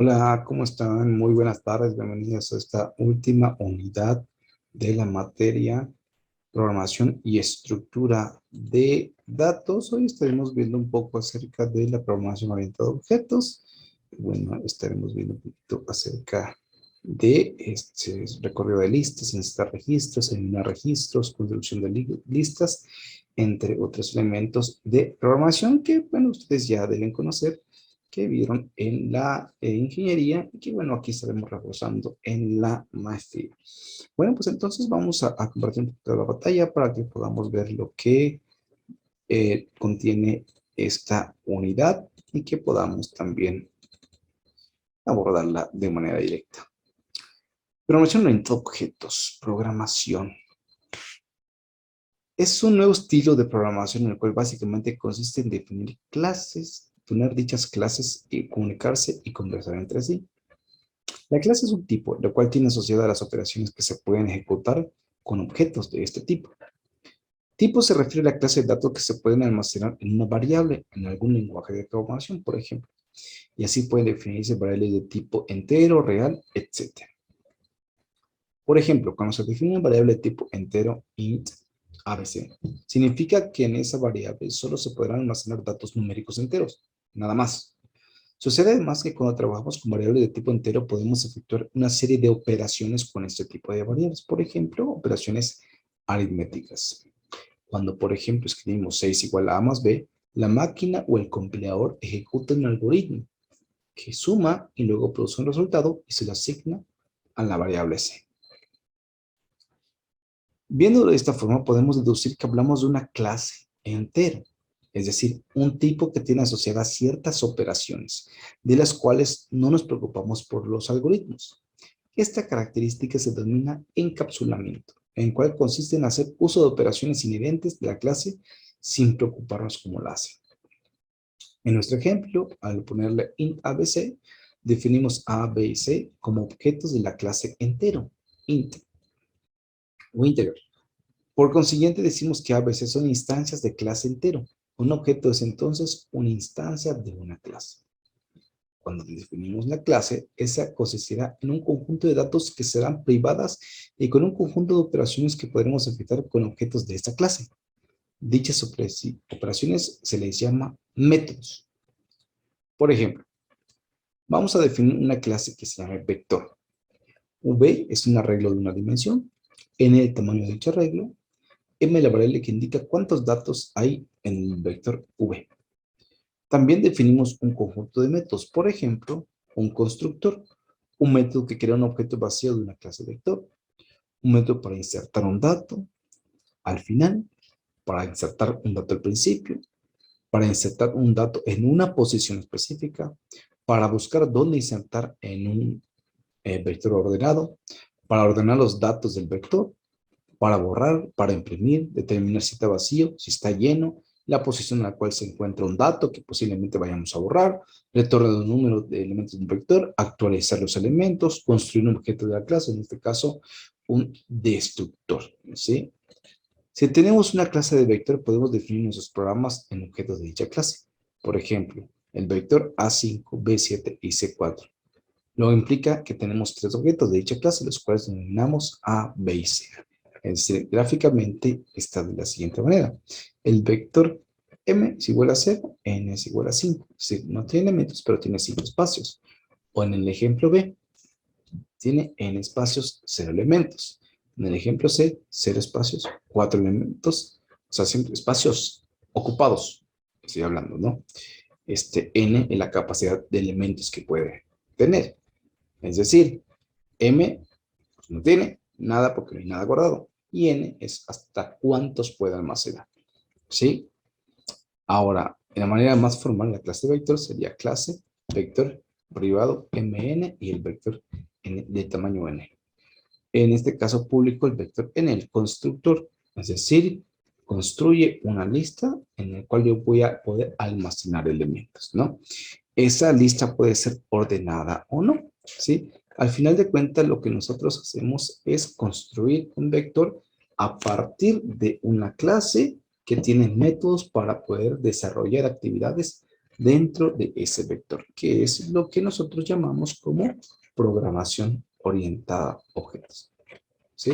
Hola, ¿cómo están? Muy buenas tardes, bienvenidos a esta última unidad de la materia programación y estructura de datos. Hoy estaremos viendo un poco acerca de la programación orientada a objetos. Bueno, estaremos viendo un poquito acerca de este recorrido de listas, insertar registros, eliminar registros, construcción de listas, entre otros elementos de programación que, bueno, ustedes ya deben conocer, que vieron en la ingeniería y que, bueno, aquí estaremos reforzando en la maestría. Bueno, pues entonces vamos a compartir un poquito de la batalla para que podamos ver lo que contiene esta unidad y que podamos también abordarla de manera directa. Programación orientada a objetos, programación. Es un nuevo estilo de programación en el cual básicamente consiste en definir clases, tener dichas clases y comunicarse y conversar entre sí. La clase es un tipo, lo cual tiene asociada las operaciones que se pueden ejecutar con objetos de este tipo. Tipo se refiere a la clase de datos que se pueden almacenar en una variable en algún lenguaje de programación, por ejemplo. Y así pueden definirse variables de tipo entero, real, etc. Por ejemplo, cuando se define una variable de tipo entero, int, ABC, significa que en esa variable solo se podrán almacenar datos numéricos enteros, nada más. Sucede además que cuando trabajamos con variables de tipo entero podemos efectuar una serie de operaciones con este tipo de variables. Por ejemplo, operaciones aritméticas. Cuando, por ejemplo, escribimos 6 igual a más b, la máquina o el compilador ejecuta un algoritmo que suma y luego produce un resultado y se lo asigna a la variable c. Viéndolo de esta forma, podemos deducir que hablamos de una clase entero, es decir, un tipo que tiene asociadas ciertas operaciones, de las cuales no nos preocupamos por los algoritmos. Esta característica se denomina encapsulamiento, en el cual consiste en hacer uso de operaciones inherentes de la clase sin preocuparnos cómo la hace. En nuestro ejemplo, al ponerle int ABC, definimos a, b y c como objetos de la clase entero, int o integer. Por consiguiente, decimos que A, B, C son instancias de clase entero. Un objeto es entonces una instancia de una clase. Cuando definimos la clase, esa consistirá en un conjunto de datos que serán privadas y con un conjunto de operaciones que podremos efectuar con objetos de esta clase. Dichas operaciones se les llama métodos. Por ejemplo, vamos a definir una clase que se llama vector. V es un arreglo de una dimensión, n el tamaño de dicho arreglo, m la variable que indica cuántos datos hay en el vector v. También definimos un conjunto de métodos, por ejemplo, un constructor, un método que crea un objeto vacío de una clase vector, un método para insertar un dato al final, para insertar un dato al principio, para insertar un dato en una posición específica, para buscar dónde insertar en un vector ordenado, para ordenar los datos del vector, para borrar, para imprimir, determinar si está vacío, si está lleno, la posición en la cual se encuentra un dato que posiblemente vayamos a borrar, retorno de un número de elementos de un vector, actualizar los elementos, construir un objeto de la clase, en este caso un destructor, ¿sí? Si tenemos una clase de vector, podemos definir nuestros programas en objetos de dicha clase. Por ejemplo, el vector A5, B7 y C4. Lo implica que tenemos tres objetos de dicha clase, los cuales denominamos A, B y C. Es decir, gráficamente está de la siguiente manera. El vector M es igual a 0, N es igual a 5. Es decir, no tiene elementos, pero tiene 5 espacios. O en el ejemplo B, tiene N espacios, 0 elementos. En el ejemplo C, 0 espacios, 4 elementos, o sea, siempre espacios ocupados, estoy hablando, ¿no? N es la capacidad de elementos que puede tener. Es decir, M pues, no tiene nada porque no hay nada guardado. Y N es hasta cuántos puede almacenar. ¿Sí? Ahora, en la manera más formal, la clase vector sería clase vector privado mn y el vector n de tamaño n. En este caso público, el vector n, el constructor, es decir, construye una lista en la cual yo voy a poder almacenar elementos, ¿no? Esa lista puede ser ordenada o no, ¿sí? Al final de cuentas, lo que nosotros hacemos es construir un vector a partir de una clase que tiene métodos para poder desarrollar actividades dentro de ese vector, que es lo que nosotros llamamos como programación orientada a objetos. ¿Sí?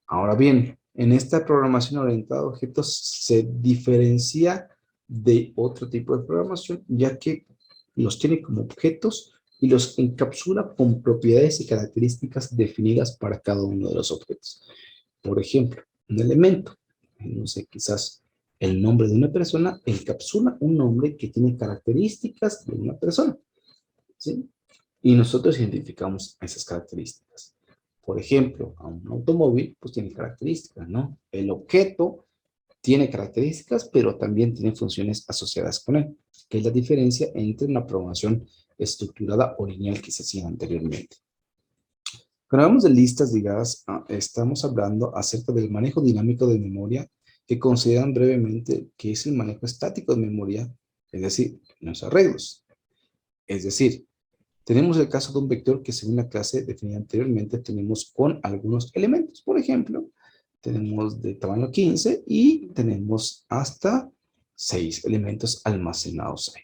Ahora bien, en esta programación orientada a objetos se diferencia de otro tipo de programación, ya que los tiene como objetos y los encapsula con propiedades y características definidas para cada uno de los objetos. Por ejemplo, un elemento, no sé, quizás el nombre de una persona encapsula un nombre que tiene características de una persona, ¿sí? Y nosotros identificamos esas características. Por ejemplo, a un automóvil, pues tiene características, ¿no? El objeto tiene características, pero también tiene funciones asociadas con él, que es la diferencia entre una programación estructurada o lineal que se hacía anteriormente. Cuando hablamos de listas ligadas, estamos hablando acerca del manejo dinámico de memoria, que consideran brevemente que es el manejo estático de memoria, es decir, los arreglos. Es decir, tenemos el caso de un vector que según la clase definida anteriormente tenemos con algunos elementos. Por ejemplo, tenemos de tamaño 15 y tenemos hasta 6 elementos almacenados ahí.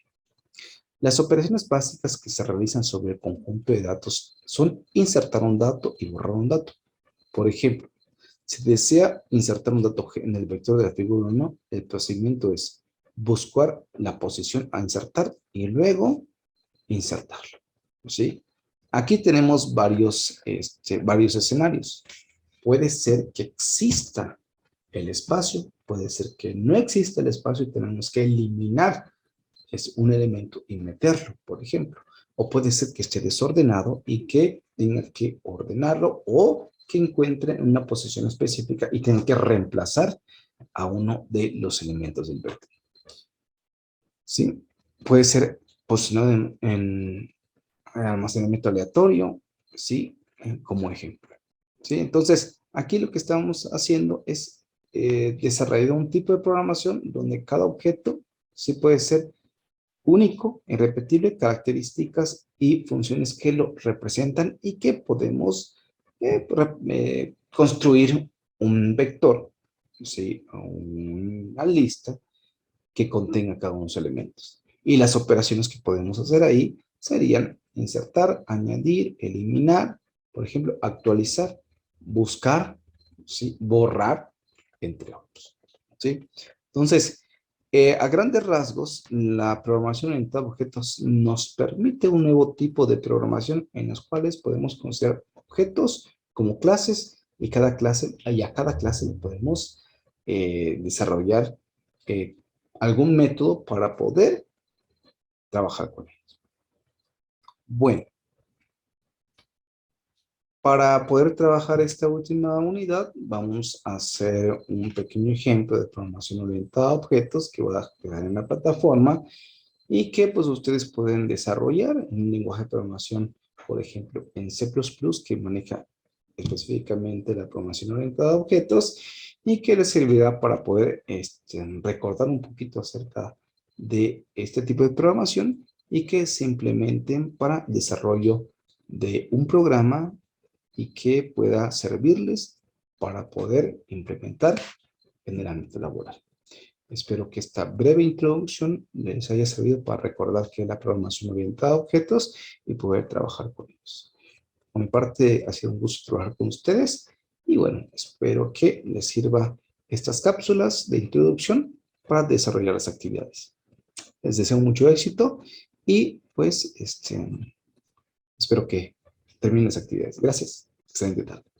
Las operaciones básicas que se realizan sobre el conjunto de datos son insertar un dato y borrar un dato. Por ejemplo, si desea insertar un dato en el vector de la figura 1, el procedimiento es buscar la posición a insertar y luego insertarlo. ¿Sí? Aquí tenemos varios escenarios. Puede ser que exista el espacio, puede ser que no exista el espacio y tenemos que eliminar un elemento y meterlo, por ejemplo. O puede ser que esté desordenado y que tenga que ordenarlo o que encuentre una posición específica y tenga que reemplazar a uno de los elementos del vector. ¿Sí? Puede ser posicionado en almacenamiento aleatorio, ¿sí? Como ejemplo. ¿Sí? Entonces, aquí lo que estamos haciendo es desarrollar un tipo de programación donde cada objeto sí puede ser único, irrepetible, características y funciones que lo representan y que podemos construir un vector, ¿sí? Una lista que contenga cada uno de los elementos. Y las operaciones que podemos hacer ahí serían insertar, añadir, eliminar, por ejemplo, actualizar, buscar, ¿sí? Borrar, entre otros. ¿Sí? Entonces, a grandes rasgos, la programación orientada a objetos nos permite un nuevo tipo de programación en los cuales podemos considerar objetos como clases y a cada clase le podemos desarrollar eh, algún método para poder trabajar con ellos. Bueno, para poder trabajar esta última unidad, vamos a hacer un pequeño ejemplo de programación orientada a objetos que voy a quedar en la plataforma y que pues ustedes pueden desarrollar en un lenguaje de programación, por ejemplo, en C++, que maneja específicamente la programación orientada a objetos y que les servirá para poder recordar un poquito acerca de este tipo de programación y que se implementen para desarrollo de un programa y que pueda servirles para poder implementar en el ámbito laboral. Espero que esta breve introducción les haya servido para recordar qué es la programación orientada a objetos y poder trabajar con ellos. Por mi parte, ha sido un gusto trabajar con ustedes y bueno, espero que les sirva estas cápsulas de introducción para desarrollar las actividades. Les deseo mucho éxito y pues espero que terminen las actividades. Gracias. Excelente tarde.